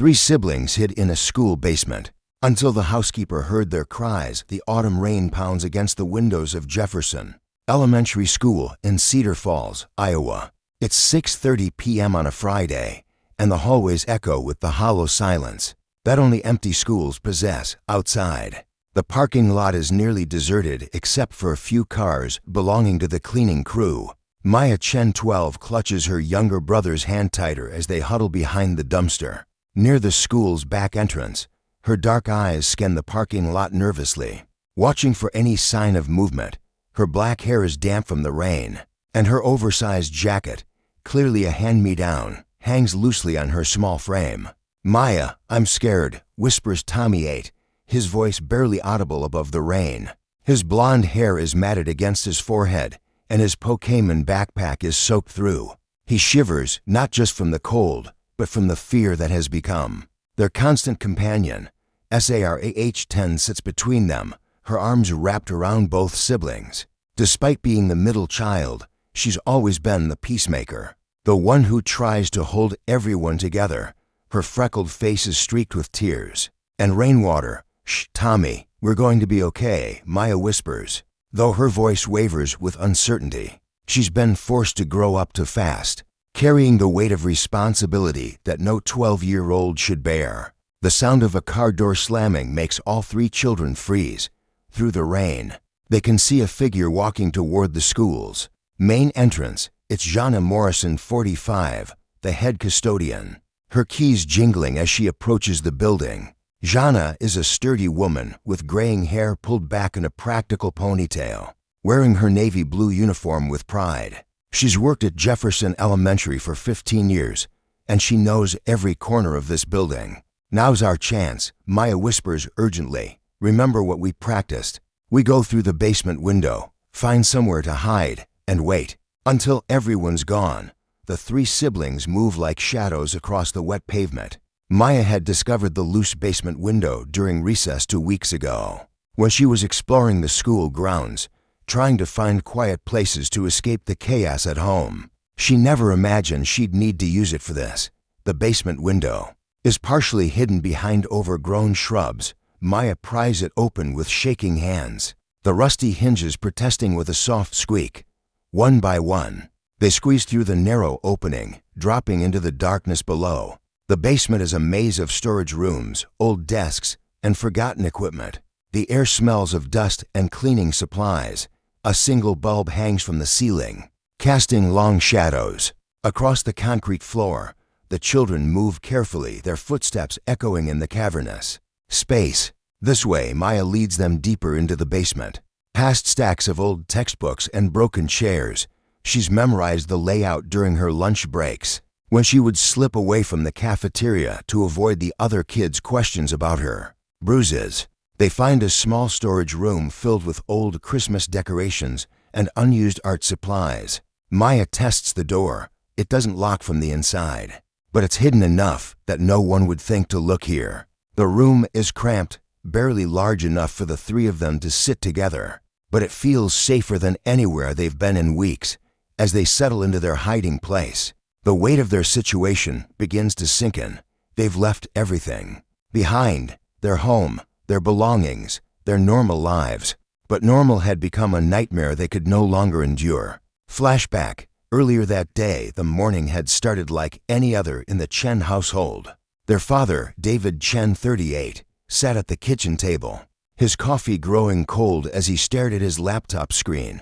three siblings hid in a school basement until the housekeeper heard their cries. The autumn rain pounds against the windows of Jefferson Elementary School in Cedar Falls, Iowa. It's 6:30 p.m. on a Friday, and the hallways echo with the hollow silence that only empty schools possess. Outside, the parking lot is nearly deserted except for a few cars belonging to the cleaning crew. Maya Chen, 12, clutches her younger brother's hand tighter as they huddle behind the dumpster. Near the school's back entrance, her dark eyes scan the parking lot nervously, watching for any sign of movement. Her black hair is damp from the rain, and her oversized jacket, clearly a hand-me-down, hangs loosely on her small frame. "Maya, I'm scared," whispers Tommy, 8, his voice barely audible above the rain. His blonde hair is matted against his forehead, and his Pokémon backpack is soaked through. He shivers, not just from the cold, but from the fear that has become their constant companion. Sarah-10 sits between them, her arms wrapped around both siblings. Despite being the middle child, she's always been the peacemaker, the one who tries to hold everyone together. Her freckled face is streaked with tears and rainwater. "Shh, Tommy, we're going to be okay," Maya whispers, though her voice wavers with uncertainty. She's been forced to grow up too fast, carrying the weight of responsibility that no 12-year-old should bear. The sound of a car door slamming makes all three children freeze. Through the rain, they can see a figure walking toward the school's main entrance. It's Jana Morrison, 45, the head custodian, her keys jingling as she approaches the building. Jana is a sturdy woman with graying hair pulled back in a practical ponytail, wearing her navy blue uniform with pride. She's worked at Jefferson Elementary for 15 years, and she knows every corner of this building. "Now's our chance," Maya whispers urgently. "Remember what we practiced. We go through the basement window, find somewhere to hide, and wait until everyone's gone." The three siblings move like shadows across the wet pavement. Maya had discovered the loose basement window during recess 2 weeks ago, when she was exploring the school grounds, trying to find quiet places to escape the chaos at home. She never imagined she'd need to use it for this. The basement window is partially hidden behind overgrown shrubs. Maya pries it open with shaking hands, the rusty hinges protesting with a soft squeak. One by one, they squeeze through the narrow opening, dropping into the darkness below. The basement is a maze of storage rooms, old desks, and forgotten equipment. The air smells of dust and cleaning supplies. A single bulb hangs from the ceiling, casting long shadows. Across the concrete floor, the children move carefully, their footsteps echoing in the cavernous space. This way, Maya leads them deeper into the basement, past stacks of old textbooks and broken chairs. She's memorized the layout during her lunch breaks, when she would slip away from the cafeteria to avoid the other kids' questions about her bruises. They find a small storage room filled with old Christmas decorations and unused art supplies. Maya tests the door. It doesn't lock from the inside, but it's hidden enough that no one would think to look here. The room is cramped, barely large enough for the three of them to sit together, but it feels safer than anywhere they've been in weeks. As they settle into their hiding place, the weight of their situation begins to sink in. They've left everything behind: their home, their belongings, their normal lives. But normal had become a nightmare they could no longer endure. Flashback. Earlier that day, the morning had started like any other in the Chen household. Their father, David Chen, 38, sat at the kitchen table, his coffee growing cold as he stared at his laptop screen.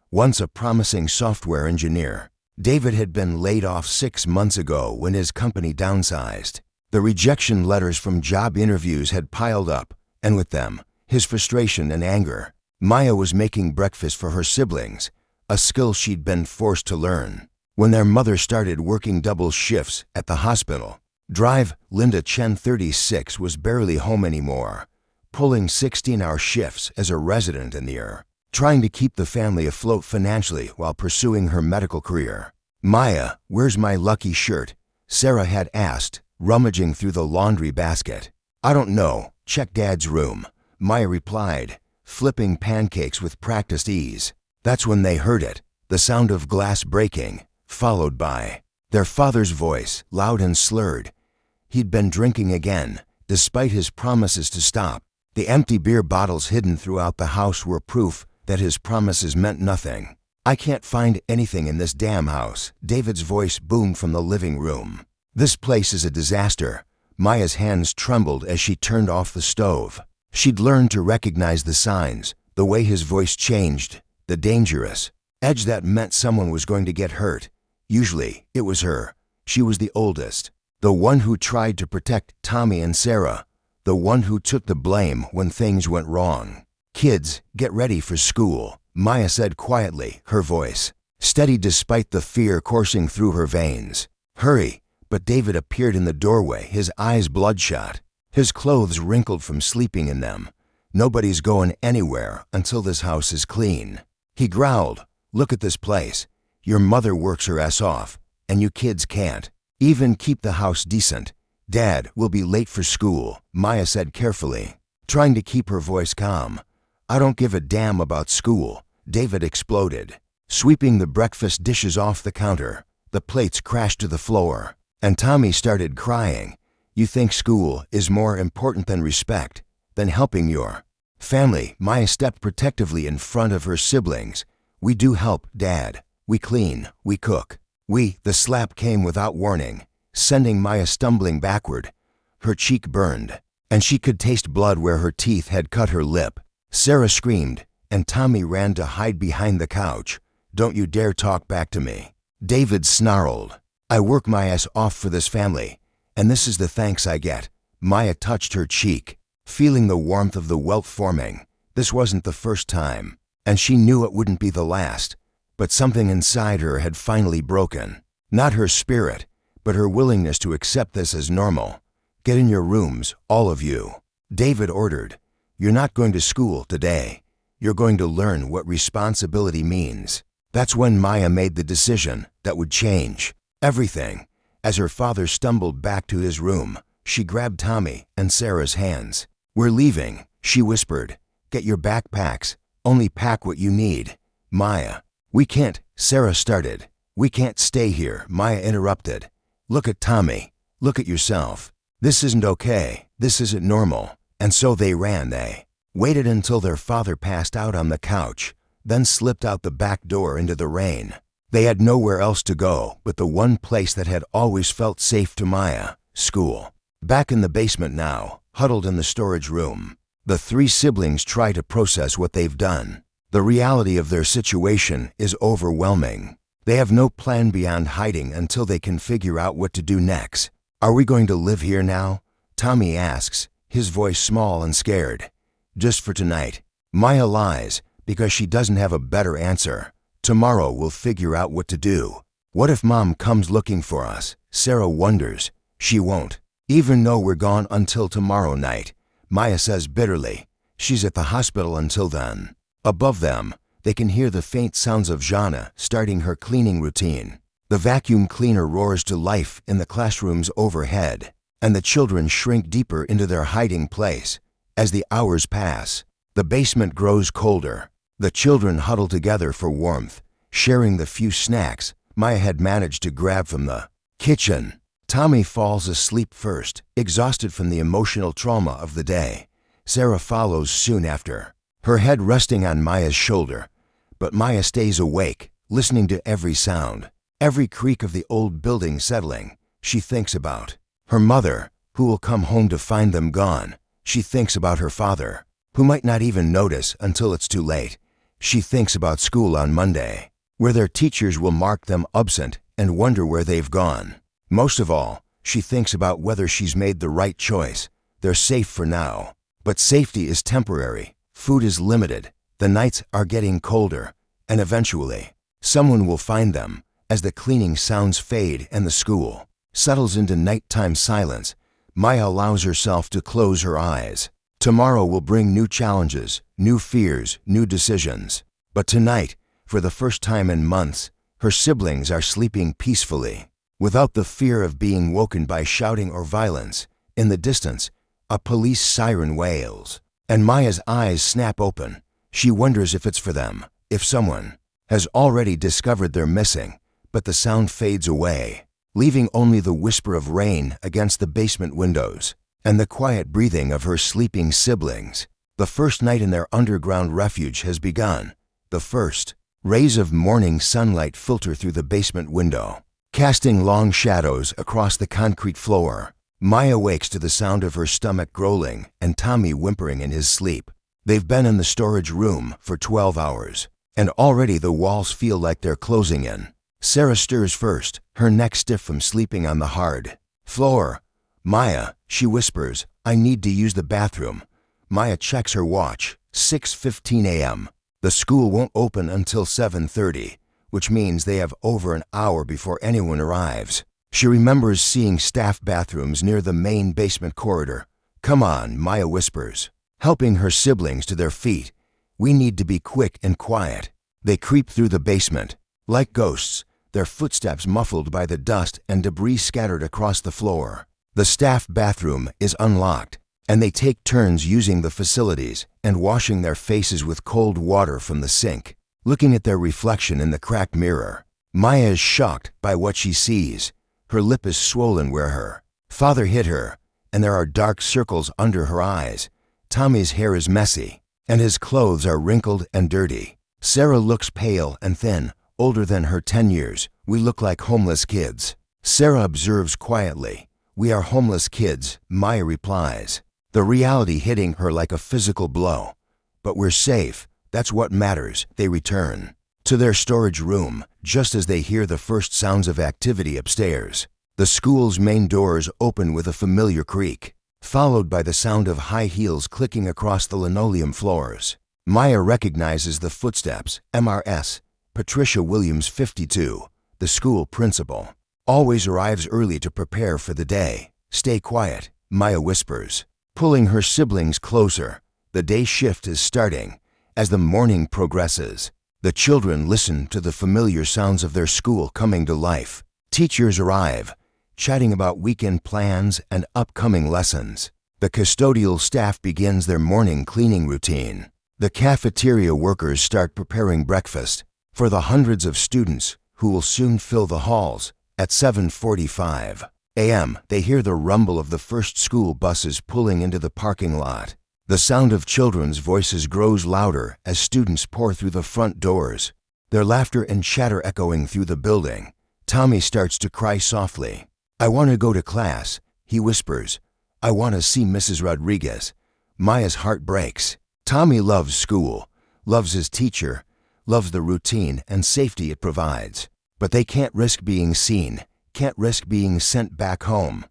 Once a promising software engineer, David had been laid off 6 months ago when his company downsized. The rejection letters from job interviews had piled up, and with them, his frustration and anger. Maya was making breakfast for her siblings, a skill she'd been forced to learn when their mother started working double shifts at the hospital. Linda Chen, 36, was barely home anymore, pulling 16-hour shifts as a resident in the year, trying to keep the family afloat financially while pursuing her medical career. "Maya, where's my lucky shirt?" Sarah had asked, rummaging through the laundry basket. "I don't know. Check Dad's room," Maya replied, flipping pancakes with practiced ease. That's when they heard it, the sound of glass breaking, followed by their father's voice, loud and slurred. He'd been drinking again, despite his promises to stop. The empty beer bottles hidden throughout the house were proof that his promises meant nothing. "I can't find anything in this damn house," David's voice boomed from the living room. "This place is a disaster." Maya's hands trembled as she turned off the stove. She'd learned to recognize the signs, the way his voice changed, the dangerous edge that meant someone was going to get hurt. Usually, it was her. She was the oldest, the one who tried to protect Tommy and Sarah, the one who took the blame when things went wrong. "Kids, get ready for school," Maya said quietly, her voice steady despite the fear coursing through her veins. "Hurry." But David appeared in the doorway, his eyes bloodshot, his clothes wrinkled from sleeping in them. "Nobody's going anywhere until this house is clean." He growled, "Look at this place. Your mother works her ass off, and you kids can't even keep the house decent. Dad will be late for school," Maya said carefully, trying to keep her voice calm. "I don't give a damn about school," David exploded, sweeping the breakfast dishes off the counter. The plates crashed to the floor, and Tommy started crying. "You think school is more important than respect, than helping your family?" Maya stepped protectively in front of her siblings. "We do help, Dad. We clean, we cook. The slap came without warning, sending Maya stumbling backward. Her cheek burned, and she could taste blood where her teeth had cut her lip. Sarah screamed, and Tommy ran to hide behind the couch. "Don't you dare talk back to me." David snarled, "I work my ass off for this family, and this is the thanks I get." Maya touched her cheek, feeling the warmth of the welt forming. This wasn't the first time, and she knew it wouldn't be the last. But something inside her had finally broken. Not her spirit, but her willingness to accept this as normal. "Get in your rooms, all of you," David ordered. "You're not going to school today. You're going to learn what responsibility means." That's when Maya made the decision that would change everything. As her father stumbled back to his room, she grabbed Tommy and Sarah's hands. "We're leaving," she whispered. "Get your backpacks. Only pack what you need." "Maya, we can't," Sarah started. "We can't stay here," Maya interrupted. "Look at Tommy. Look at yourself. This isn't okay. This isn't normal." And so they ran. They waited until their father passed out on the couch, then slipped out the back door into the rain. They had nowhere else to go but the one place that had always felt safe to Maya, school. Back in the basement now, huddled in the storage room, the three siblings try to process what they've done. The reality of their situation is overwhelming. They have no plan beyond hiding until they can figure out what to do next. "Are we going to live here now?" Tommy asks, his voice small and scared. "Just for tonight." Maya lies, because she doesn't have a better answer. "Tomorrow we'll figure out what to do." "What if Mom comes looking for us?" Sarah wonders. "She won't, even though we're gone until tomorrow night," Maya says bitterly. "She's at the hospital until then." Above them, they can hear the faint sounds of Jana starting her cleaning routine. The vacuum cleaner roars to life in the classrooms overhead, and the children shrink deeper into their hiding place. As the hours pass, the basement grows colder. The children huddle together for warmth, sharing the few snacks Maya had managed to grab from the kitchen. Tommy falls asleep first, exhausted from the emotional trauma of the day. Sarah follows soon after, her head resting on Maya's shoulder. But Maya stays awake, listening to every sound, every creak of the old building settling. She thinks about her mother, who will come home to find them gone. She thinks about her father, who might not even notice until it's too late. She thinks about school on Monday, where their teachers will mark them absent and wonder where they've gone. Most of all, she thinks about whether she's made the right choice. They're safe for now, but safety is temporary. Food is limited. The nights are getting colder, and eventually, someone will find them. As the cleaning sounds fade and the school settles into nighttime silence, Maya allows herself to close her eyes. Tomorrow will bring new challenges, new fears, new decisions. But tonight, for the first time in months, her siblings are sleeping peacefully, without the fear of being woken by shouting or violence. In the distance, a police siren wails, and Maya's eyes snap open. She wonders if it's for them, if someone has already discovered they're missing, but the sound fades away. leaving only the whisper of rain against the basement windows and the quiet breathing of her sleeping siblings. The first night in their underground refuge has begun. The first rays of morning sunlight filter through the basement window, casting long shadows across the concrete floor. Maya wakes to the sound of her stomach growling and Tommy whimpering in his sleep. They've been in the storage room for 12 hours, and already the walls feel like they're closing in. Sarah stirs first, her neck stiff from sleeping on the hard floor. "Maya," she whispers, "I need to use the bathroom." Maya checks her watch. 6:15 a.m. The school won't open until 7:30, which means they have over an hour before anyone arrives. She remembers seeing staff bathrooms near the main basement corridor. "Come on," Maya whispers, helping her siblings to their feet. "We need to be quick and quiet." They creep through the basement, like ghosts, their footsteps muffled by the dust and debris scattered across the floor. The staff bathroom is unlocked, and they take turns using the facilities and washing their faces with cold water from the sink. Looking at their reflection in the cracked mirror, Maya is shocked by what she sees. Her lip is swollen where her father hit her, and there are dark circles under her eyes. Tommy's hair is messy, and his clothes are wrinkled and dirty. Sarah looks pale and thin, older than her 10 years. "We look like homeless kids," Sarah observes quietly. "We are homeless kids," Maya replies, the reality hitting her like a physical blow. "But we're safe. That's what matters," they return to their storage room just as they hear the first sounds of activity upstairs. The school's main doors open with a familiar creak, followed by the sound of high heels clicking across the linoleum floors. Maya recognizes the footsteps. MRS. Patricia Williams, 52, the school principal, always arrives early to prepare for the day. "Stay quiet," Maya whispers, pulling her siblings closer. The day shift is starting. As the morning progresses, the children listen to the familiar sounds of their school coming to life. Teachers arrive, chatting about weekend plans and upcoming lessons. The custodial staff begins their morning cleaning routine. The cafeteria workers start preparing breakfast for the hundreds of students who will soon fill the halls. At 7:45 a.m., they hear the rumble of the first school buses pulling into the parking lot. The sound of children's voices grows louder as students pour through the front doors, their laughter and chatter echoing through the building. Tommy starts to cry softly. "I want to go to class," he whispers. "I want to see Mrs. Rodriguez." Maya's heart breaks. Tommy loves school, loves his teacher, loves the routine and safety it provides. But they can't risk being seen, can't risk being sent back home.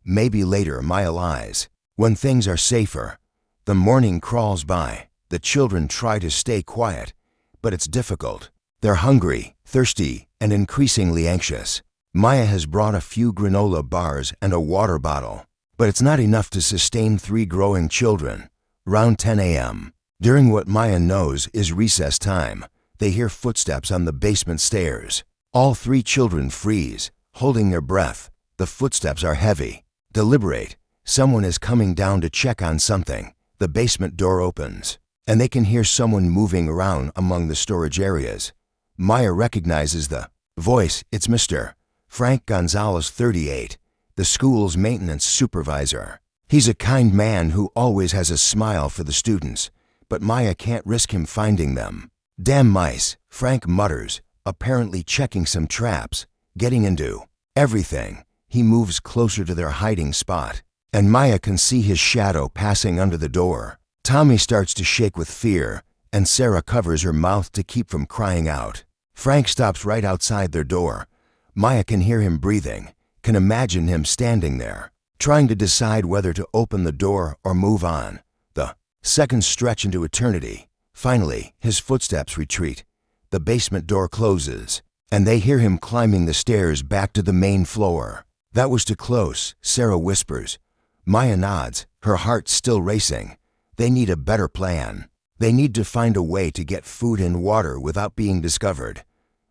Maybe later, Maya lies, when things are safer. The morning crawls by. The children try to stay quiet, but it's difficult. They're hungry, thirsty, and increasingly anxious. Maya has brought a few granola bars and a water bottle, but it's not enough to sustain 3 growing children. Around 10 a.m., during what Maya knows is recess time, they hear footsteps on the basement stairs. All 3 children freeze, holding their breath. The footsteps are heavy, deliberate. Someone is coming down to check on something. The basement door opens, and they can hear someone moving around among the storage areas. Maya recognizes the voice. It's Mr. Frank Gonzalez, 38, the school's maintenance supervisor. He's a kind man who always has a smile for the students, but Maya can't risk him finding them. "Damn mice," Frank mutters, apparently checking some traps, getting into everything. He moves closer to their hiding spot, and Maya can see his shadow passing under the door. Tommy starts to shake with fear, and Sarah covers her mouth to keep from crying out. Frank stops right outside their door. Maya can hear him breathing, can imagine him standing there, trying to decide whether to open the door or move on. The seconds stretch into eternity. Finally, his footsteps retreat. The basement door closes, and they hear him climbing the stairs back to the main floor. "That was too close," Sarah whispers. Maya nods, her heart still racing. They need a better plan. They need to find a way to get food and water without being discovered.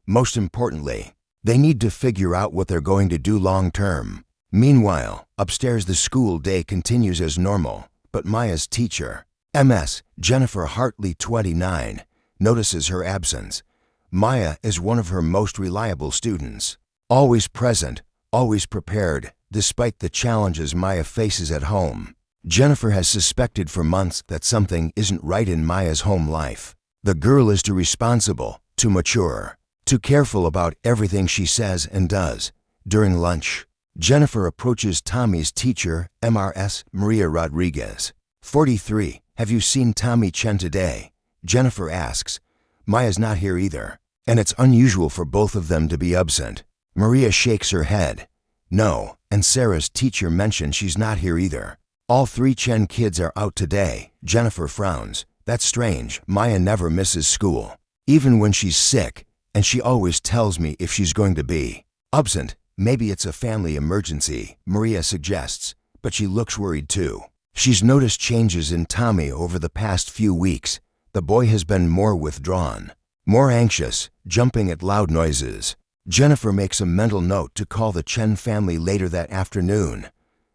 Most importantly, they need to figure out what they're going to do long term. Meanwhile, upstairs the school day continues as normal, but Maya's teacher, MS Jennifer Hartley, 29, notices her absence. Maya is one of her most reliable students, always present, always prepared, despite the challenges Maya faces at home. Jennifer has suspected for months that something isn't right in Maya's home life. The girl is too responsible, too mature, too careful about everything she says and does. During lunch, Jennifer approaches Tommy's teacher, Mrs. Maria Rodriguez. 43. Have you seen Tommy Chen today? Jennifer asks. Maya's not here either, and it's unusual for both of them to be absent. Maria shakes her head. No, and Sarah's teacher mentioned she's not here either. All 3 Chen kids are out today. Jennifer frowns. That's strange. Maya never misses school, even when she's sick, and she always tells me if she's going to be absent. Maybe it's a family emergency, Maria suggests, but she looks worried too. She's noticed changes in Tommy over the past few weeks. The boy has been more withdrawn, more anxious, jumping at loud noises. Jennifer makes a mental note to call the Chen family later that afternoon.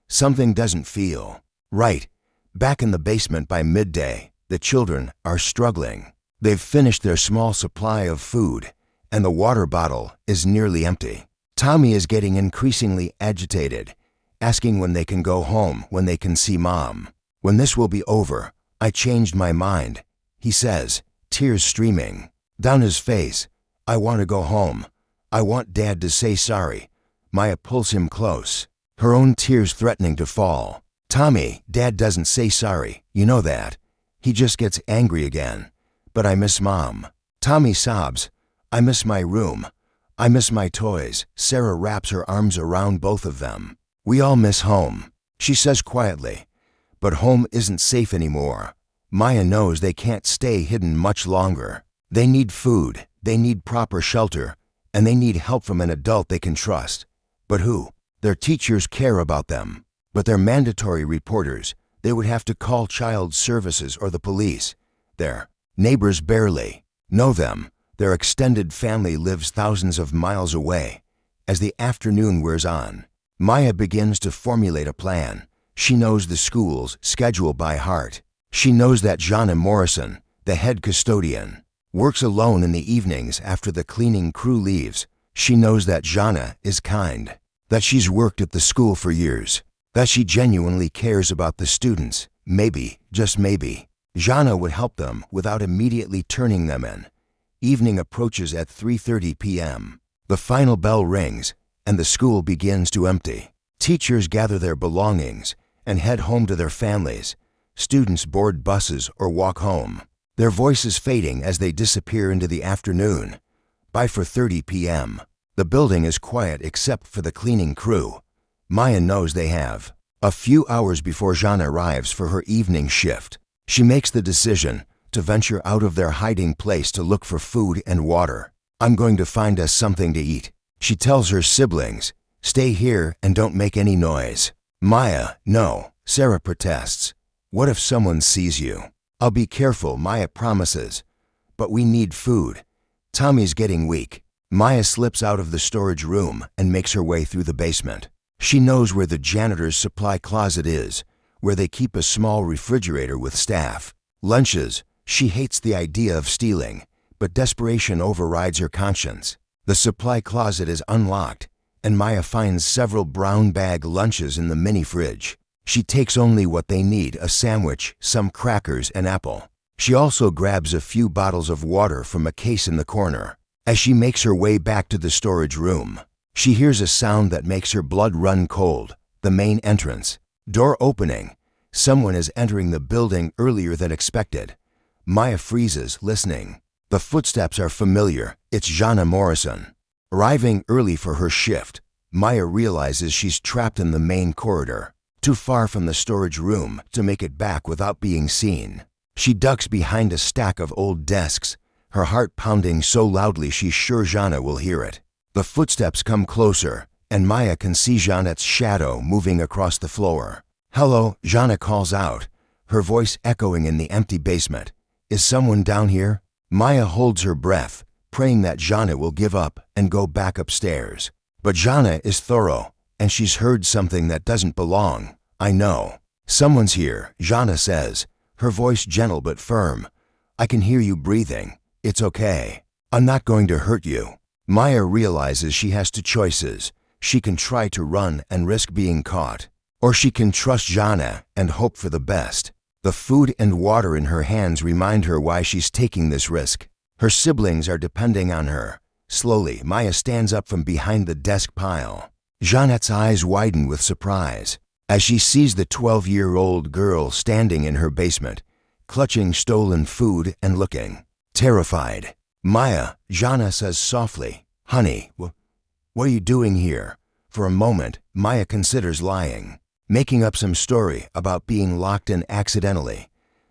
Something doesn't feel right. Back in the basement by midday, the children are struggling. They've finished their small supply of food, and the water bottle is nearly empty. Tommy is getting increasingly agitated, asking when they can go home, when they can see Mom. When this will be over, I changed my mind, he says, tears streaming down his face. I want to go home. I want Dad to say sorry. Maya pulls him close, her own tears threatening to fall. Tommy, Dad doesn't say sorry, you know that. He just gets angry again. But I miss Mom. Tommy sobs. I miss my room. I miss my toys. Sarah wraps her arms around both of them. We all miss home, she says quietly. But home isn't safe anymore. Maya knows they can't stay hidden much longer. They need food, they need proper shelter, and they need help from an adult they can trust. But who? Their teachers care about them, but they're mandatory reporters. They would have to call child services or the police. Their neighbors barely know them. Their extended family lives thousands of miles away. As the afternoon wears on, Maya begins to formulate a plan. She knows the school's schedule by heart. She knows that Jana Morrison, the head custodian, works alone in the evenings after the cleaning crew leaves. She knows that Jana is kind, that she's worked at the school for years, that she genuinely cares about the students. Maybe, just maybe, Jana would help them without immediately turning them in. Evening approaches at 3:30 p.m. The final bell rings, and the school begins to empty. Teachers gather their belongings and head home to their families. Students board buses or walk home, their voices fading as they disappear into the afternoon. By 4:30 p.m., the building is quiet except for the cleaning crew. Maya knows they have a few hours before Jeanne arrives for her evening shift. She makes the decision to venture out of their hiding place to look for food and water. I'm going to find us something to eat, she tells her siblings. Stay here and don't make any noise. Maya, no, Sarah protests. What if someone sees you? I'll be careful, Maya promises. But we need food. Tommy's getting weak. Maya slips out of the storage room and makes her way through the basement. She knows where the janitor's supply closet is, where they keep a small refrigerator with staff. Lunches. She hates the idea of stealing, but desperation overrides her conscience. The supply closet is unlocked, and Maya finds several brown bag lunches in the mini fridge. She takes only what they need, a sandwich, some crackers, and apple. She also grabs a few bottles of water from a case in the corner. As she makes her way back to the storage room, she hears a sound that makes her blood run cold. The main entrance. Door opening. Someone is entering the building earlier than expected. Maya freezes, listening. The footsteps are familiar. It's Jana Morrison. Arriving early for her shift, Maya realizes she's trapped in the main corridor, too far from the storage room to make it back without being seen. She ducks behind a stack of old desks, her heart pounding so loudly she's sure Jana will hear it. The footsteps come closer, and Maya can see Jeanette's shadow moving across the floor. Hello, Jana calls out, her voice echoing in the empty basement. Is someone down here? Maya holds her breath, praying that Jana will give up and go back upstairs. But Jana is thorough, and she's heard something that doesn't belong. I know. Someone's here, Jana says, her voice gentle but firm. I can hear you breathing. It's okay. I'm not going to hurt you. Maya realizes she has two choices, She can try to run and risk being caught, or she can trust Jana and hope for the best. The food and water in her hands remind her why she's taking this risk. Her siblings are depending on her. Slowly, Maya stands up from behind the desk pile. Jeanette's eyes widen with surprise as she sees the 12-year-old girl standing in her basement, clutching stolen food and looking terrified. "Maya," Jana says softly, "Honey, what are you doing here?" For a moment, Maya considers lying, making up some story about being locked in accidentally.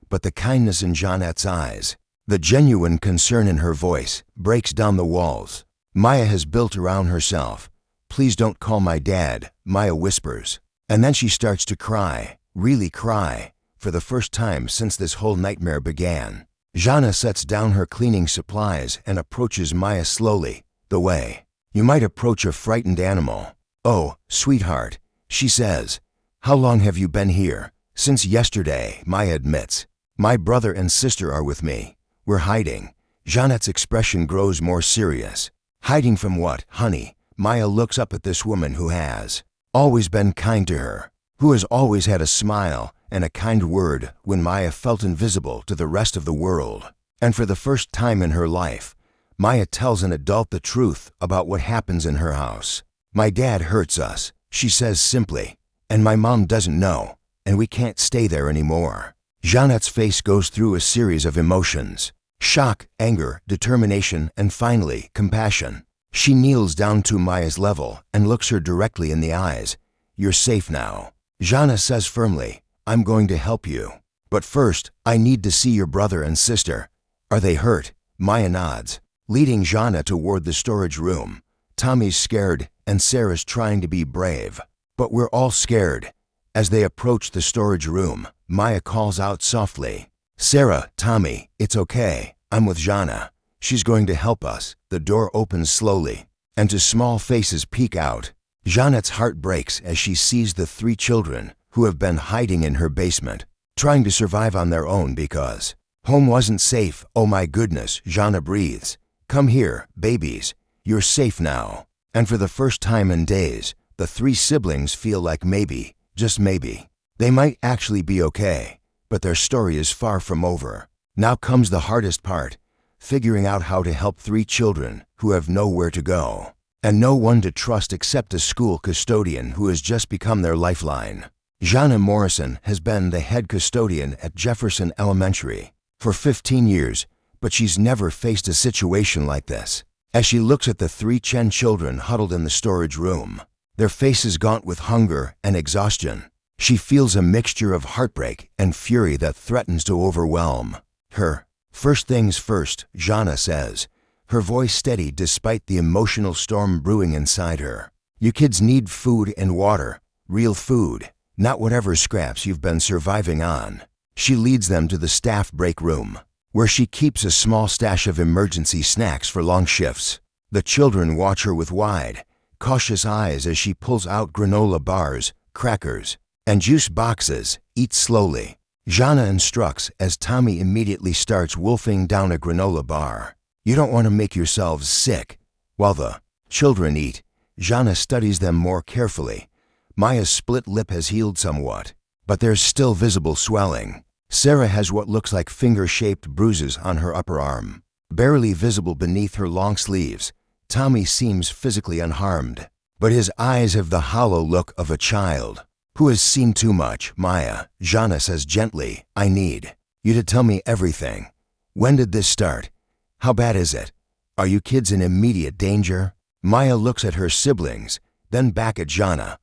But the kindness in Jeanette's eyes, the genuine concern in her voice, breaks down the walls Maya has built around herself. "Please don't call my dad," Maya whispers. And then she starts to cry, really cry, for the first time since this whole nightmare began. Jana sets down her cleaning supplies and approaches Maya slowly, the way you might approach a frightened animal. "Oh, sweetheart," she says. "How long have you been here?" "Since yesterday," Maya admits. "My brother and sister are with me. We're hiding." Jeanette's expression grows more serious. "Hiding from what, honey?" Maya looks up at this woman who has always been kind to her, who has always had a smile and a kind word when Maya felt invisible to the rest of the world. And for the first time in her life, Maya tells an adult the truth about what happens in her house. "My dad hurts us," she says simply, "and my mom doesn't know, and we can't stay there anymore." Jeanette's face goes through a series of emotions: shock, anger, determination, and finally, compassion. She kneels down to Maya's level and looks her directly in the eyes. "You're safe now," Jana says firmly. "I'm going to help you. But first, I need to see your brother and sister." "Are they hurt?" Maya nods, leading Jana toward the storage room. Tommy's scared and Sarah's trying to be brave. But we're all scared. As they approach the storage room, Maya calls out softly, "Sarah, Tommy, it's okay. I'm with Jana. She's going to help us." The door opens slowly, and two small faces peek out. Jeanette's heart breaks as she sees the 3 children who have been hiding in her basement, trying to survive on their own because home wasn't safe. "Oh my goodness," Jana breathes. "Come here, babies. You're safe now." And for the first time in days, the 3 siblings feel like maybe, just maybe, they might actually be okay. But their story is far from over. Now comes the hardest part: figuring out how to help 3 children who have nowhere to go and no one to trust except a school custodian who has just become their lifeline. Jana Morrison has been the head custodian at Jefferson Elementary for 15 years, but she's never faced a situation like this. As she looks at the 3 Chen children huddled in the storage room, their faces gaunt with hunger and exhaustion, she feels a mixture of heartbreak and fury that threatens to overwhelm her. "First things first," Jana says, her voice steady despite the emotional storm brewing inside her. "You kids need food and water, real food, not whatever scraps you've been surviving on." She leads them to the staff break room, where she keeps a small stash of emergency snacks for long shifts. The children watch her with wide, cautious eyes as she pulls out granola bars, crackers, and juice boxes. "Eat slowly," Jana instructs as Tommy immediately starts wolfing down a granola bar. "You don't want to make yourselves sick." While the children eat, Jana studies them more carefully. Maya's split lip has healed somewhat, but there's still visible swelling. Sarah has what looks like finger-shaped bruises on her upper arm, barely visible beneath her long sleeves. Tommy seems physically unharmed, but his eyes have the hollow look of a child who has seen too much. "Maya," Jana says gently, "I need you to tell me everything. When did this start? How bad is it? Are you kids in immediate danger?" Maya looks at her siblings, then back at Jana.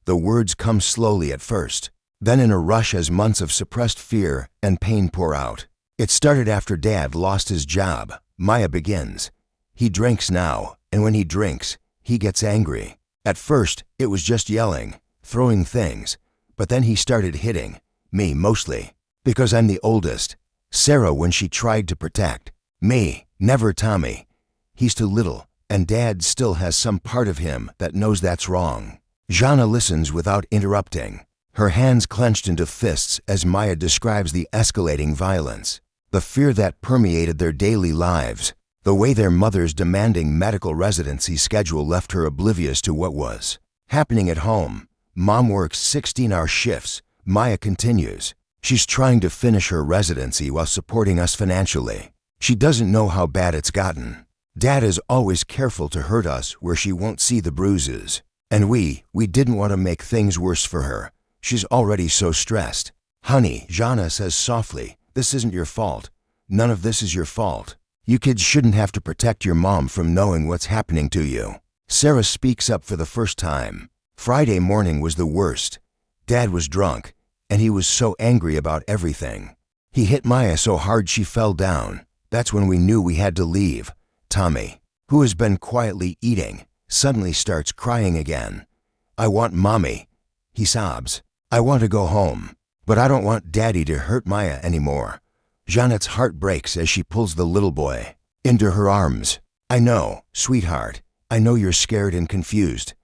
The words come slowly at first, then in a rush as months of suppressed fear and pain pour out. "It started after Dad lost his job," Maya begins. "He drinks now, and when he drinks, he gets angry. At first, it was just yelling, throwing things, but then he started hitting me mostly, because I'm the oldest. Sarah when she tried to protect me, never Tommy. He's too little, and Dad still has some part of him that knows that's wrong." Jana listens without interrupting, her hands clenched into fists as Maya describes the escalating violence, the fear that permeated their daily lives. The way their mother's demanding medical residency schedule left her oblivious to what was happening at home. Mom works 16-hour shifts. Maya continues. She's trying to finish her residency while supporting us financially. She doesn't know how bad it's gotten. Dad is always careful to hurt us where she won't see the bruises. And we didn't want to make things worse for her. She's already so stressed. Honey, Jana says softly, this isn't your fault. None of this is your fault. You kids shouldn't have to protect your mom from knowing what's happening to you. Sarah speaks up for the first time. Friday morning was the worst. Dad was drunk, and he was so angry about everything. He hit Maya so hard she fell down. That's when we knew we had to leave. Tommy, who has been quietly eating, suddenly starts crying again. I want mommy. He sobs. I want to go home, but I don't want Daddy to hurt Maya anymore. Janet's heart breaks as she pulls the little boy into her arms. I know, sweetheart. I know you're scared and confused,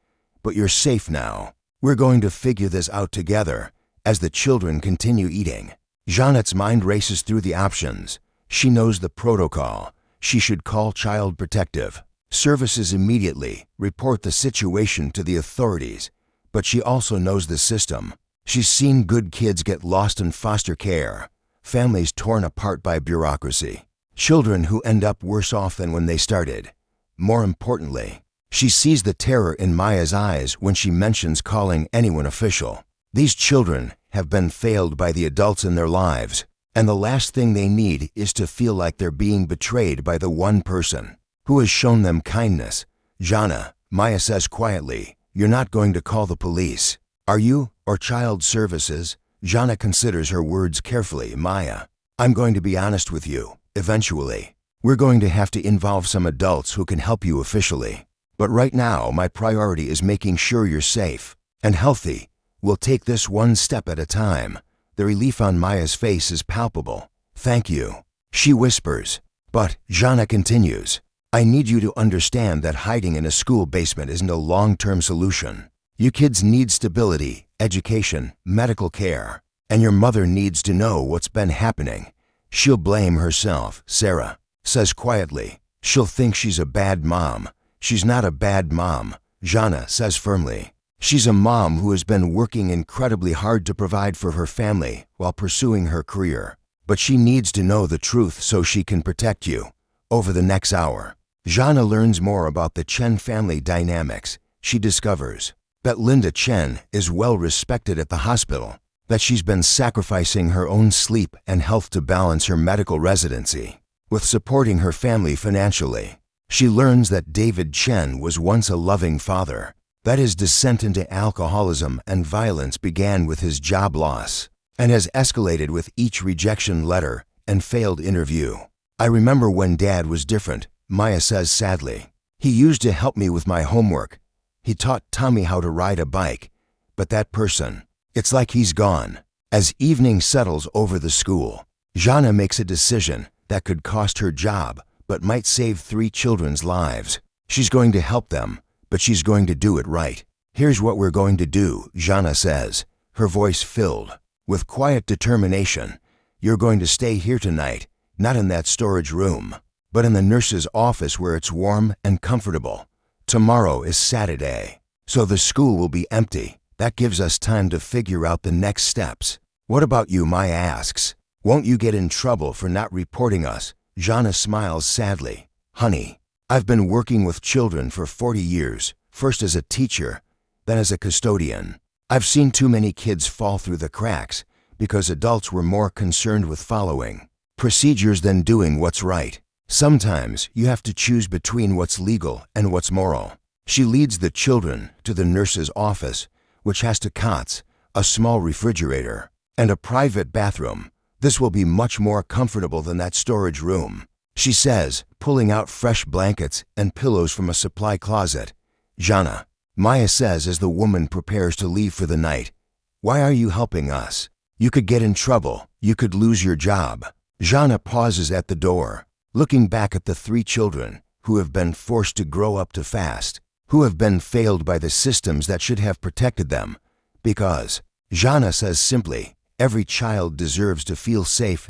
but you're safe now. We're going to figure this out together as the children continue eating. Janet's mind races through the options. She knows the protocol. She should call Child Protective Services immediately, report the situation to the authorities, but she also knows the system. She's seen good kids get lost in foster care, families torn apart by bureaucracy, children who end up worse off than when they started. More importantly, she sees the terror in Maya's eyes when she mentions calling anyone official. These children have been failed by the adults in their lives, and the last thing they need is to feel like they're being betrayed by the one person who has shown them kindness. Jana, Maya says quietly, you're not going to call the police, are you, or Child Services? Jana considers her words carefully. Maya, I'm going to be honest with you. Eventually, we're going to have to involve some adults who can help you officially. But right now, my priority is making sure you're safe and healthy. We'll take this one step at a time. The relief on Maya's face is palpable. Thank you, she whispers. But, Jana continues, I need you to understand that hiding in a school basement isn't a long-term solution. You kids need stability, education, medical care, and your mother needs to know what's been happening. She'll blame herself, Sarah says quietly. She'll think she's a bad mom. She's not a bad mom, Jana says firmly. She's a mom who has been working incredibly hard to provide for her family while pursuing her career. But she needs to know the truth so she can protect you. Over the next hour, Jana learns more about the Chen family dynamics. She discovers that Linda Chen is well respected at the hospital, that she's been sacrificing her own sleep and health to balance her medical residency with supporting her family financially. She learns that David Chen was once a loving father, that his descent into alcoholism and violence began with his job loss and has escalated with each rejection letter and failed interview. I remember when Dad was different, Maya says sadly. He used to help me with my homework. He taught Tommy how to ride a bike. But that person, it's like he's gone. As evening settles over the school, Jana makes a decision that could cost her job but might save 3 children's lives. She's going to help them, but she's going to do it right. Here's what we're going to do, Jana says, her voice filled with quiet determination. You're going to stay here tonight, not in that storage room, but in the nurse's office where it's warm and comfortable. Tomorrow is Saturday, so the school will be empty. That gives us time to figure out the next steps. What about you, Maya asks. Won't you get in trouble for not reporting us? Jana smiles sadly. Honey, I've been working with children for 40 years, first as a teacher, then as a custodian. I've seen too many kids fall through the cracks because adults were more concerned with following procedures than doing what's right. Sometimes you have to choose between what's legal and what's moral. She leads the children to the nurse's office, which has 2 cots, a small refrigerator, and a private bathroom. This will be much more comfortable than that storage room, she says, pulling out fresh blankets and pillows from a supply closet. Jana, Maya says as the woman prepares to leave for the night. Why are you helping us? You could get in trouble. You could lose your job. Jana pauses at the door, looking back at the 3 children who have been forced to grow up too fast, who have been failed by the systems that should have protected them. Because, Jana says simply, every child deserves to feel safe.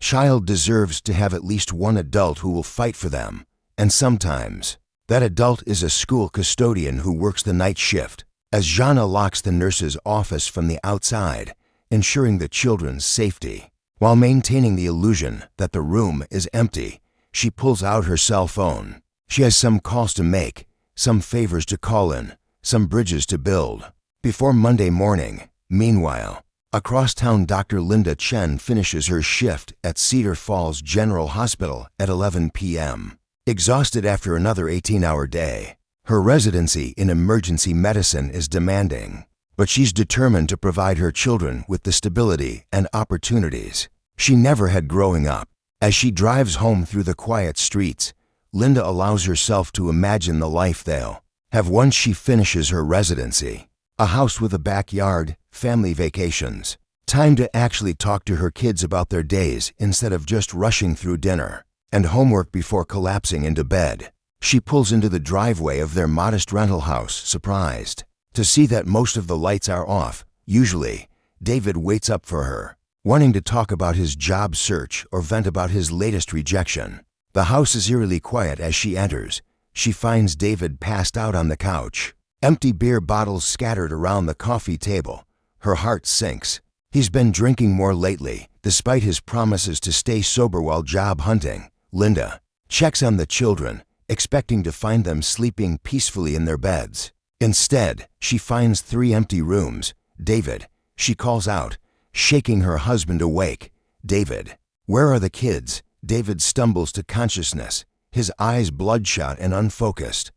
child deserves to have at least one adult who will fight for them, and sometimes that adult is a school custodian who works the night shift. As Jana locks the nurse's office from the outside, ensuring the children's safety, while maintaining the illusion that the room is empty, she pulls out her cell phone. She has some calls to make, some favors to call in, some bridges to build. Before Monday morning, meanwhile, across town, Dr. Linda Chen finishes her shift at Cedar Falls General Hospital at 11 p.m. Exhausted after another 18-hour day, her residency in emergency medicine is demanding, but she's determined to provide her children with the stability and opportunities she never had growing up. As she drives home through the quiet streets, Linda allows herself to imagine the life they'll have once she finishes her residency. A house with a backyard, family vacations, time to actually talk to her kids about their days instead of just rushing through dinner, and homework before collapsing into bed. She pulls into the driveway of their modest rental house, surprised to see that most of the lights are off. Usually, David waits up for her, wanting to talk about his job search or vent about his latest rejection. The house is eerily quiet as she enters. She finds David passed out on the couch, empty beer bottles scattered around the coffee table. Her heart sinks. He's been drinking more lately, despite his promises to stay sober while job hunting. Linda checks on the children, expecting to find them sleeping peacefully in their beds. Instead, she finds 3 empty rooms. David, she calls out, shaking her husband awake. David, where are the kids? David stumbles to consciousness, his eyes bloodshot and unfocused.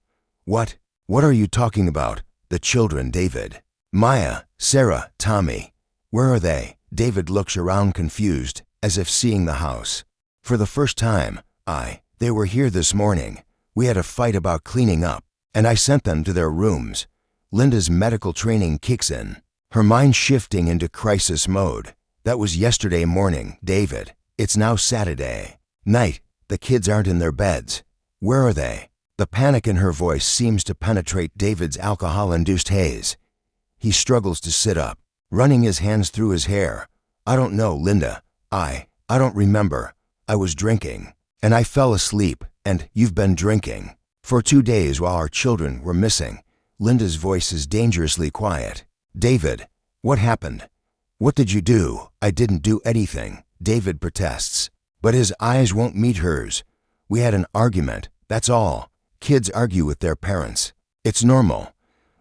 What are you talking about? The children, David. Maya, Sarah, Tommy. Where are they? David looks around confused, as if seeing the house for the first time. They were here this morning. We had a fight about cleaning up, and I sent them to their rooms. Linda's medical training kicks in, her mind shifting into crisis mode. That was yesterday morning, David. It's now Saturday night. The kids aren't in their beds. Where are they? The panic in her voice seems to penetrate David's alcohol-induced haze. He struggles to sit up, running his hands through his hair. I don't know, Linda. I don't remember. I was drinking, and I fell asleep, and you've been drinking for 2 days while our children were missing. Linda's voice is dangerously quiet. David, what happened? What did you do? I didn't do anything, David protests, but his eyes won't meet hers. We had an argument, that's all. Kids argue with their parents. It's normal.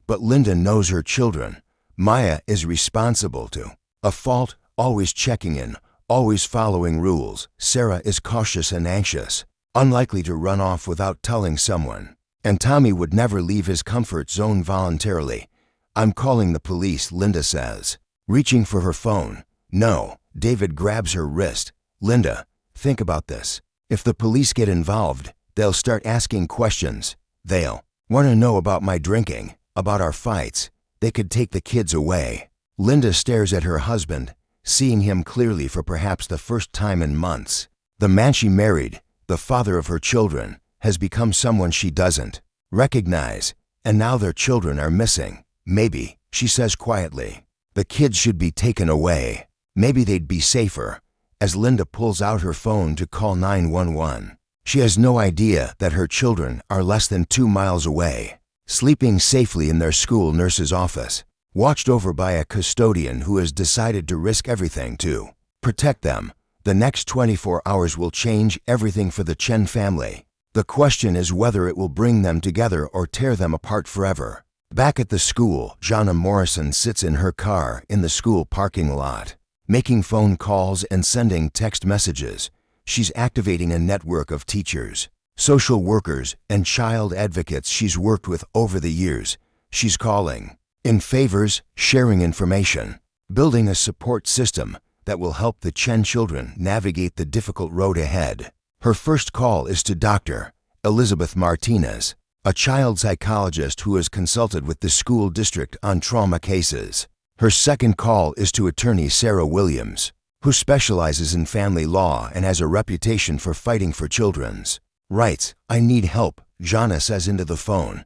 But Linda knows her children. Maya is responsible to a fault, always checking in, always following rules. Sarah is cautious and anxious, unlikely to run off without telling someone. And Tommy would never leave his comfort zone voluntarily. I'm calling the police, Linda says, reaching for her phone. No, David grabs her wrist. Linda, think about this. If the police get involved, they'll start asking questions. They'll want to know about my drinking, about our fights. They could take the kids away. Linda stares at her husband, seeing him clearly for perhaps the first time in months. The man she married, the father of her children, has become someone she doesn't recognize, and now their children are missing. Maybe, she says quietly, the kids should be taken away. Maybe they'd be safer. As Linda pulls out her phone to call 911, she has no idea that her children are less than 2 miles away, sleeping safely in their school nurse's office, watched over by a custodian who has decided to risk everything to protect them. The next 24 hours will change everything for the Chen family. The question is whether it will bring them together or tear them apart forever. Back at the school, Jana Morrison sits in her car in the school parking lot, making phone calls and sending text messages. She's activating a network of teachers, social workers, and child advocates she's worked with over the years. She's calling in favors, sharing information, building a support system that will help the Chen children navigate the difficult road ahead. Her first call is to Dr. Elizabeth Martinez, a child psychologist who has consulted with the school district on trauma cases. Her second call is to attorney Sarah Williams, who specializes in family law and has a reputation for fighting for children's rights. I need help, Jana says into the phone.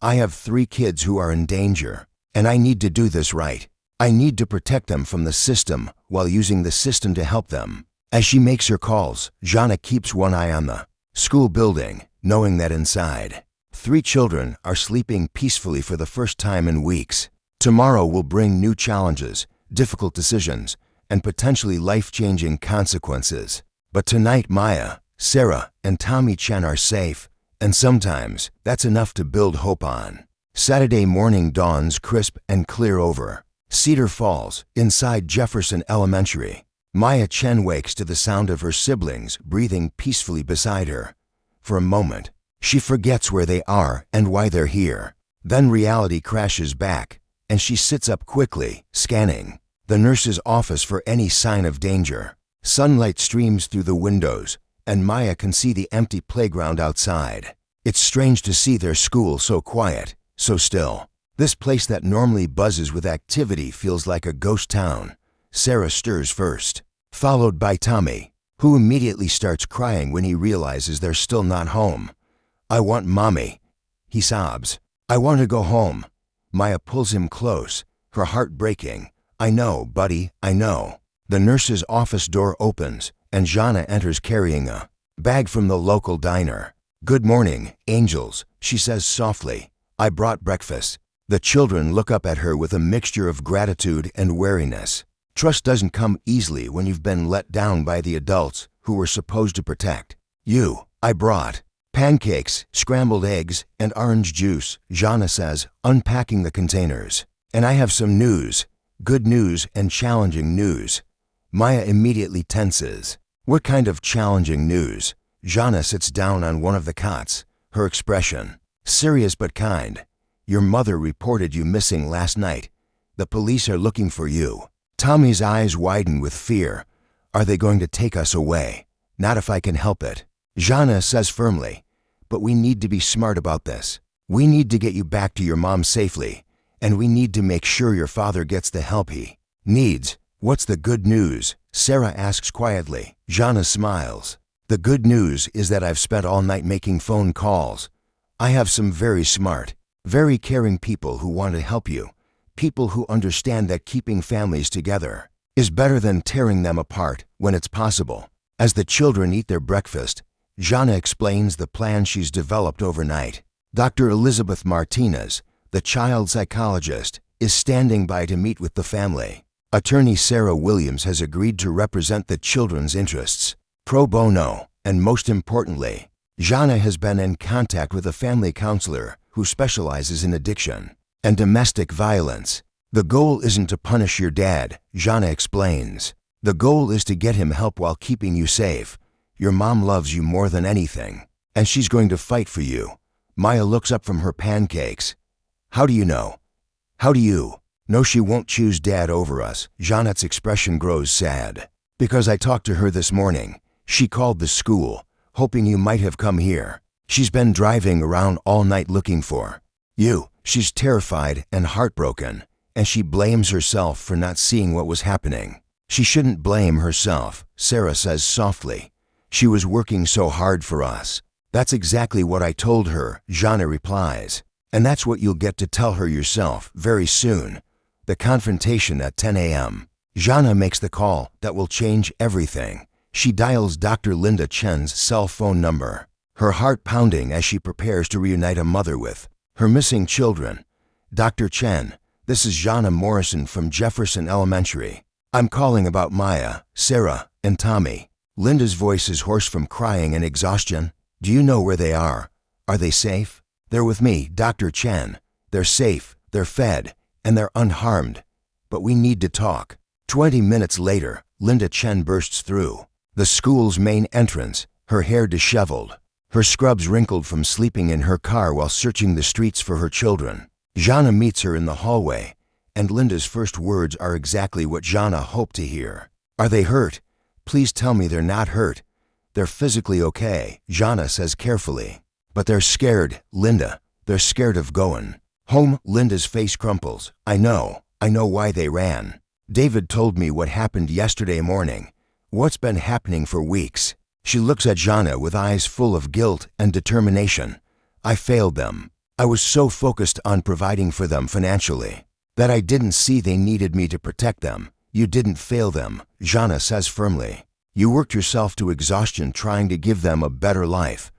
I have 3 kids who are in danger, and I need to do this right. I need to protect them from the system while using the system to help them. As she makes her calls, Jana keeps one eye on the school building, knowing that inside, 3 children are sleeping peacefully for the first time in weeks. Tomorrow will bring new challenges, difficult decisions, and potentially life-changing consequences. But tonight Maya, Sarah, and Tommy Chen are safe, and sometimes that's enough to build hope on. Saturday morning dawns crisp and clear over Cedar Falls, inside Jefferson Elementary. Maya Chen wakes to the sound of her siblings breathing peacefully beside her. For a moment, she forgets where they are and why they're here. Then reality crashes back, and she sits up quickly, scanning the nurse's office for any sign of danger. Sunlight streams through the windows, and Maya can see the empty playground outside. It's strange to see their school so quiet, so still. This place that normally buzzes with activity feels like a ghost town. Sarah stirs first, followed by Tommy, who immediately starts crying when he realizes they're still not home. "I want mommy," he sobs. "I want to go home." Maya pulls him close, her heart breaking. "I know, buddy, I know." The nurse's office door opens, and Jana enters carrying a bag from the local diner. "Good morning, angels," she says softly. "I brought breakfast." The children look up at her with a mixture of gratitude and wariness. Trust doesn't come easily when you've been let down by the adults who were supposed to protect you. "I brought pancakes, scrambled eggs, and orange juice," Jana says, unpacking the containers. "And I have some news, good news and challenging news." Maya immediately tenses. "What kind of challenging news?" Jana sits down on one of the cots, her expression serious but kind. "Your mother reported you missing last night. The police are looking for you." Tommy's eyes widen with fear. "Are they going to take us away?" "Not if I can help it," Jana says firmly. "But we need to be smart about this. We need to get you back to your mom safely, and we need to make sure your father gets the help he needs." "What's the good news?" Sarah asks quietly. Jana smiles. "The good news is that I've spent all night making phone calls. I have some very smart, very caring people who want to help you. People who understand that keeping families together is better than tearing them apart when it's possible." As the children eat their breakfast, Jana explains the plan she's developed overnight. Dr. Elizabeth Martinez, the child psychologist, is standing by to meet with the family. Attorney Sarah Williams has agreed to represent the children's interests pro bono, and most importantly, Jana has been in contact with a family counselor who specializes in addiction and domestic violence. "The goal isn't to punish your dad," Jana explains. "The goal is to get him help while keeping you safe. Your mom loves you more than anything, and she's going to fight for you." Maya looks up from her pancakes. "How do you know?" "How do you know she won't choose dad over us?" Janet's expression grows sad. "Because I talked to her this morning. She called the school, hoping you might have come here. She's been driving around all night looking for you. She's terrified and heartbroken, and she blames herself for not seeing what was happening." "She shouldn't blame herself," Sarah says softly. "She was working so hard for us." "That's exactly what I told her," Jana replies. "And that's what you'll get to tell her yourself very soon. The confrontation at 10 a.m. Jana makes the call that will change everything. She dials Dr. Linda Chen's cell phone number, her heart pounding as she prepares to reunite a mother with her missing children. "Dr. Chen, this is Jana Morrison from Jefferson Elementary. I'm calling about Maya, Sarah, and Tommy." Linda's voice is hoarse from crying and exhaustion. "Do you know where they are? Are they safe?" "They're with me, Dr. Chen. They're safe, they're fed, and they're unharmed. But we need to talk." 20 minutes later, Linda Chen bursts through the school's main entrance, her hair disheveled, her scrubs wrinkled from sleeping in her car while searching the streets for her children. Jana meets her in the hallway, and Linda's first words are exactly what Jana hoped to hear. "Are they hurt? Please tell me they're not hurt." "They're physically okay," Jana says carefully. "But they're scared, Linda. They're scared of going home." Linda's face crumples. I know why they ran. David told me what happened yesterday morning. What's been happening for weeks." She looks at Jana with eyes full of guilt and determination. "I failed them. I was so focused on providing for them financially that I didn't see they needed me to protect them." "You didn't fail them," Jana says firmly. You worked yourself to exhaustion trying to give them a better life,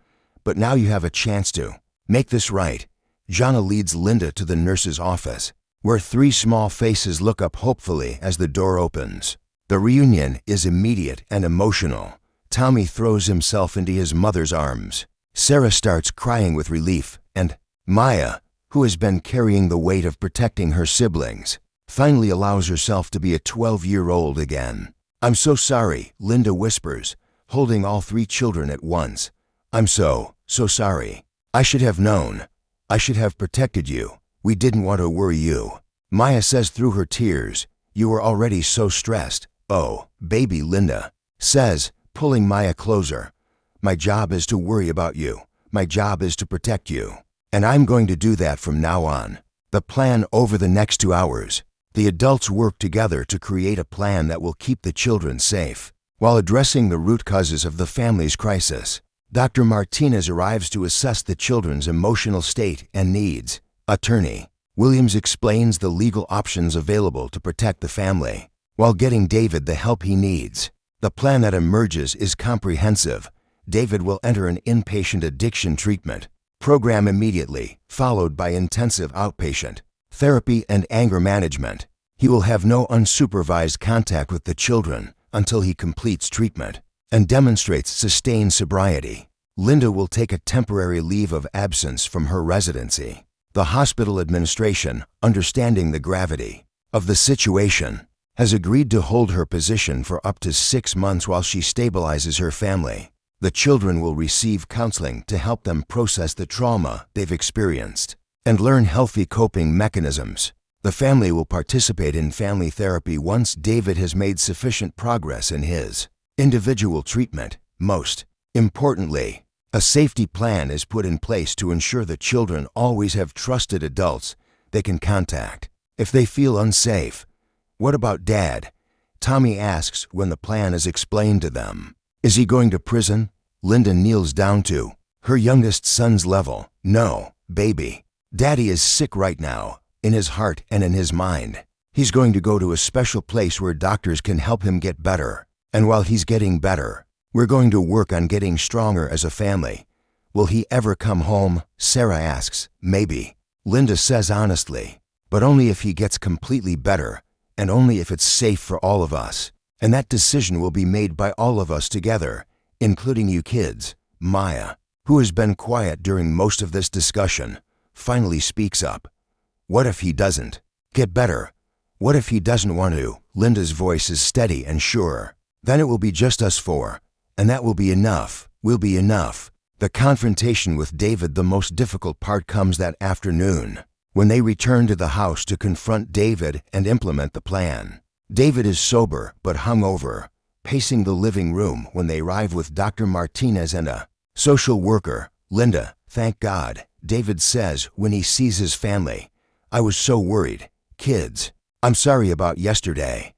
but now you have a chance to make this right. Jana leads Linda to the nurse's office, where three small faces look up hopefully as the door opens. The reunion is immediate and emotional. Tommy throws himself into his mother's arms. Sarah starts crying with relief, and Maya, who has been carrying the weight of protecting her siblings, finally allows herself to be a 12-year-old again. "I'm so sorry," Linda whispers, holding all three children at once. "I'm so sorry. I should have known. I should have protected you. We didn't want to worry you." Maya says through her tears, "You were already so stressed." "Oh, baby," Linda says, pulling Maya closer. "My job is to worry about you. My job is to protect you. And I'm going to do that from now on." The plan over the next 2 hours. The adults work together to create a plan that will keep the children safe, while addressing the root causes of the family's crisis. Dr. Martinez arrives to assess the children's emotional state and needs. Attorney Williams explains the legal options available to protect the family, while getting David the help he needs. The plan that emerges is comprehensive. David will enter an inpatient addiction treatment program immediately, followed by intensive outpatient therapy and anger management. He will have no unsupervised contact with the children until he completes treatment and demonstrates sustained sobriety. Linda will take a temporary leave of absence from her residency. The hospital administration, understanding the gravity of the situation, has agreed to hold her position for up to 6 months while she stabilizes her family. The children will receive counseling to help them process the trauma they've experienced and learn healthy coping mechanisms. The family will participate in family therapy once David has made sufficient progress in his individual treatment. Most importantly, a safety plan is put in place to ensure the children always have trusted adults they can contact if they feel unsafe. "What about Dad?" Tommy asks when the plan is explained to them. "Is he going to prison?" Linda kneels down to her youngest son's level. "No, baby. Daddy is sick right now, in his heart and in his mind. He's going to go to a special place where doctors can help him get better. And while he's getting better, we're going to work on getting stronger as a family." "Will he ever come home?" Sarah asks. "Maybe," Linda says honestly, "but only if he gets completely better, and only if it's safe for all of us. And that decision will be made by all of us together, including you kids." Maya, who has been quiet during most of this discussion, finally speaks up. "What if he doesn't get better? What if he doesn't want to?" Linda's voice is steady and sure. "Then it will be just us four, and that will be enough. Will be enough." The confrontation with David, the most difficult part, comes that afternoon, when they return to the house to confront David and implement the plan. David is sober but hungover, pacing the living room when they arrive with Dr. Martinez and a social worker. "Linda, thank God," David says when he sees his family. "I was so worried. Kids, I'm sorry about yesterday.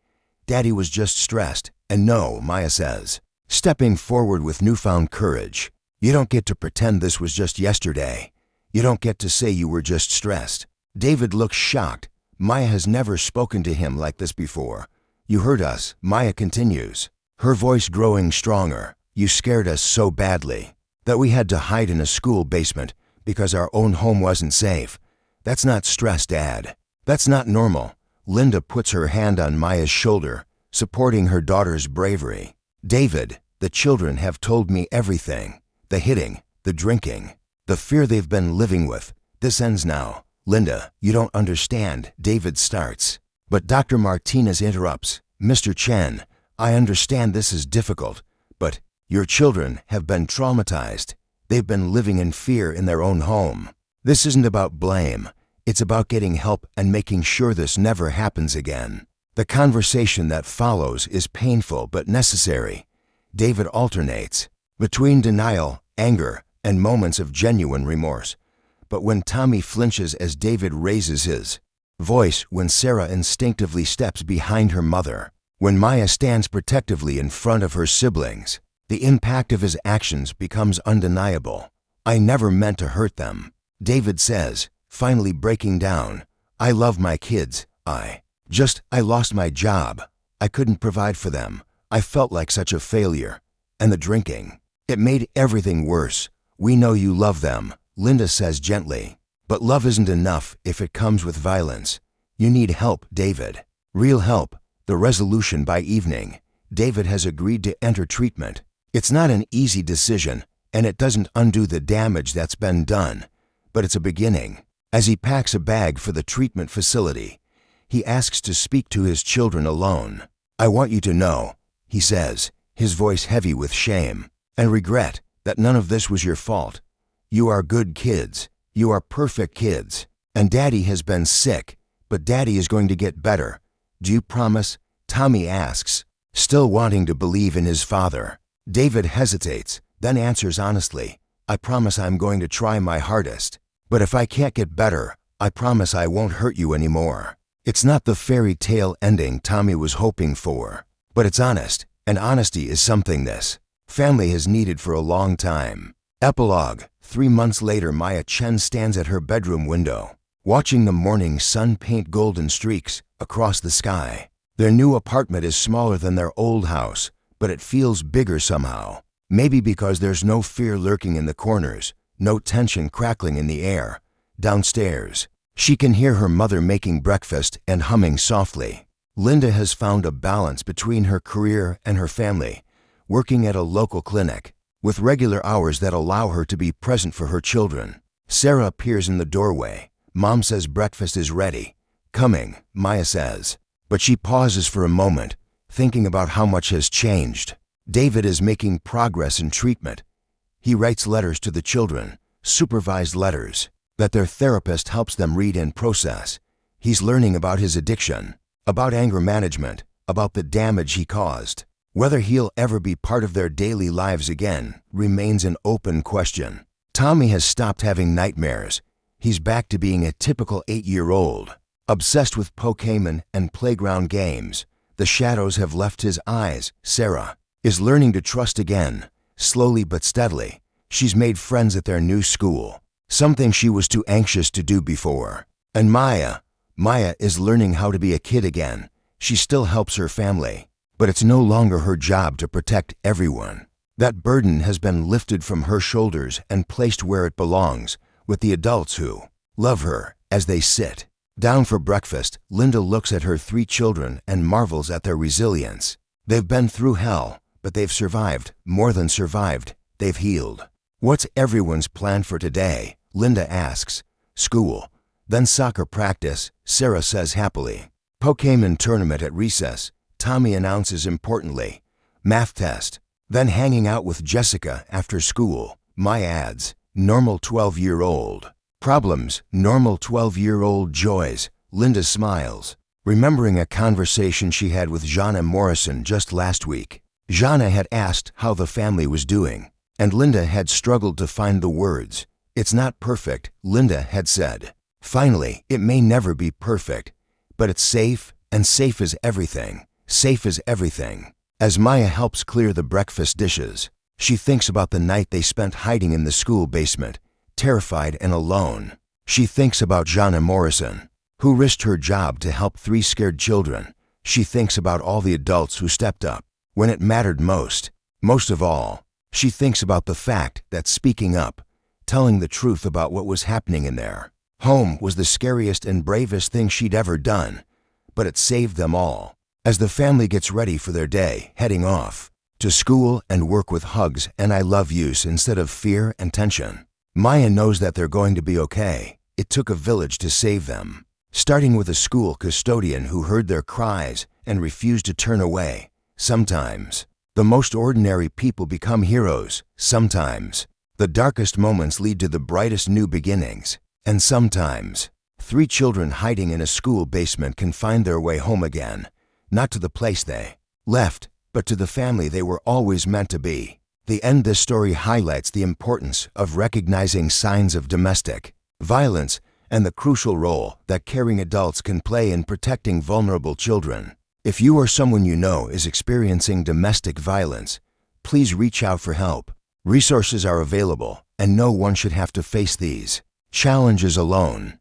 Daddy was just stressed." "And no," Maya says, stepping forward with newfound courage, "you don't get to pretend this was just yesterday. You don't get to say you were just stressed." David looks shocked. Maya has never spoken to him like this before. "You hurt us," Maya continues, her voice growing stronger. "You scared us so badly that we had to hide in a school basement because our own home wasn't safe. That's not stress, Dad. That's not normal." Linda puts her hand on Maya's shoulder, supporting her daughter's bravery. "David, the children have told me everything. The hitting, the drinking, the fear they've been living with. This ends now." "Linda, you don't understand," David starts. But Dr. Martinez interrupts. "Mr. Chen, I understand this is difficult, but your children have been traumatized. They've been living in fear in their own home. This isn't about blame. It's about getting help and making sure this never happens again." The conversation that follows is painful but necessary. David alternates between denial, anger, and moments of genuine remorse. But when Tommy flinches as David raises his voice, when Sarah instinctively steps behind her mother, when Maya stands protectively in front of her siblings, the impact of his actions becomes undeniable. "I never meant to hurt them," David says, finally breaking down. "I love my kids. I lost my job. I couldn't provide for them. I felt like such a failure. And the drinking. It made everything worse. We know you love them, Linda says gently. But love isn't enough if it comes with violence. You need help, David. Real help. The resolution by evening. David has agreed to enter treatment. It's not an easy decision, and it doesn't undo the damage that's been done. But it's a beginning. As he packs a bag for the treatment facility, he asks to speak to his children alone. I want you to know, he says, his voice heavy with shame and regret, that none of this was your fault. You are good kids. You are perfect kids. And Daddy has been sick, but Daddy is going to get better. Do you promise? Tommy asks, still wanting to believe in his father. David hesitates, then answers honestly, I promise I'm going to try my hardest. But if I can't get better, I promise I won't hurt you anymore. It's not the fairy tale ending Tommy was hoping for, but it's honest, and honesty is something this family has needed for a long time. Epilogue. 3 months later, Maya Chen stands at her bedroom window, watching the morning sun paint golden streaks across the sky. Their new apartment is smaller than their old house, but it feels bigger somehow. Maybe because there's no fear lurking in the corners, no tension crackling in the air. Downstairs, she can hear her mother making breakfast and humming softly. Linda has found a balance between her career and her family, working at a local clinic, with regular hours that allow her to be present for her children. Sarah appears in the doorway. Mom says breakfast is ready. Coming, Maya says. But she pauses for a moment, thinking about how much has changed. David is making progress in treatment. He writes letters to the children, supervised letters, that their therapist helps them read and process. He's learning about his addiction, about anger management, about the damage he caused. Whether he'll ever be part of their daily lives again remains an open question. Tommy has stopped having nightmares. He's back to being a typical 8-year-old, obsessed with Pokémon and playground games. The shadows have left his eyes. Sarah is learning to trust again, slowly but steadily. She's made friends at their new school, something she was too anxious to do before. And Maya is learning how to be a kid again. She still helps her family, but it's no longer her job to protect everyone. That burden has been lifted from her shoulders and placed where it belongs, with the adults who love her. As they sit down for breakfast, Linda looks at her 3 children and marvels at their resilience. They've been through hell, but they've survived. More than survived, they've healed. What's everyone's plan for today? Linda asks. School, then soccer practice, Sarah says happily. Pokémon tournament at recess, Tommy announces importantly. Math test, then hanging out with Jessica after school, Maya adds. Normal 12-year-old. Problems, normal 12-year-old joys, Linda smiles, remembering a conversation she had with Jana Morrison just last week. Jana had asked how the family was doing, and Linda had struggled to find the words. It's not perfect, Linda had said. Finally, it may never be perfect, but it's safe, and safe is everything. Safe is everything. As Maya helps clear the breakfast dishes, she thinks about the night they spent hiding in the school basement, terrified and alone. She thinks about Jana Morrison, who risked her job to help 3 scared children. She thinks about all the adults who stepped up when it mattered most. Most of all, she thinks about the fact that speaking up, telling the truth about what was happening in their home was the scariest and bravest thing she'd ever done, but it saved them all. As the family gets ready for their day, heading off to school and work with hugs and I love yous instead of fear and tension, Maya knows that they're going to be okay. It took a village to save them, starting with a school custodian who heard their cries and refused to turn away. Sometimes, the most ordinary people become heroes. Sometimes, the darkest moments lead to the brightest new beginnings. And sometimes, 3 children hiding in a school basement can find their way home again, not to the place they left, but to the family they were always meant to be. The end. This story highlights the importance of recognizing signs of domestic violence and the crucial role that caring adults can play in protecting vulnerable children. If you or someone you know is experiencing domestic violence, please reach out for help. Resources are available, and no one should have to face these challenges alone.